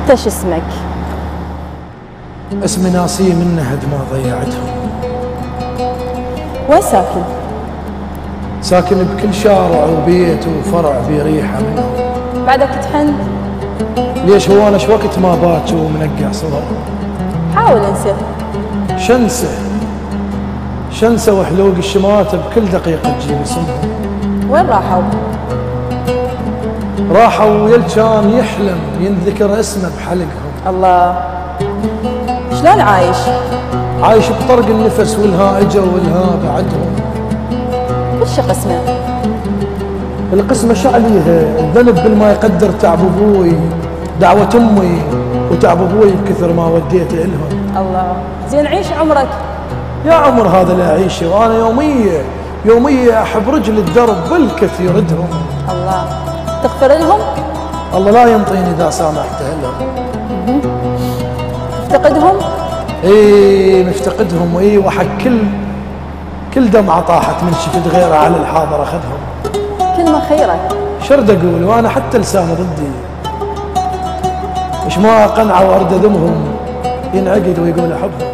انت شو اسمك؟ اسمي ناسيه من نهد ما ضيعتهم. وين ساكن؟ ساكن بكل شارع وبيت وفرع بريحه منهم. بعدك تحن؟ ليش هو انا وقت ما باكر ومنقع صور؟ حاول انسى. شنسه وحلوق الشمات بكل دقيقه تجيب اسمهم. وين راحوا؟ راحوا ويل كان يحلم ينذكر اسمه بحلقهم. الله، شلون عايش؟ عايش بطرق النفس والها اجا والها بعدهم. وش قسمه؟ القسمة شعليها الذنب بالما يقدر تعب ابوي، دعوة امي وتعب ابوي بكثر ما وديته الهم. الله، زين عيش عمرك. يا عمر هذا لا اعيشه وانا يومية احب رجل الدرب بالكثير ردهم. الله، تغفر لهم؟ الله لا ينطيني اذا سامحته لهم. تفتقدهم؟ اي مفتقدهم، واي وحق كل دمعة طاحت من شفت غيره على الحاضر اخذهم. كلمة خيرة. شرد اقول وانا حتى لساني ضدي، مش ما قنعه وارد ذمهم ينعقد ويقول احبهم.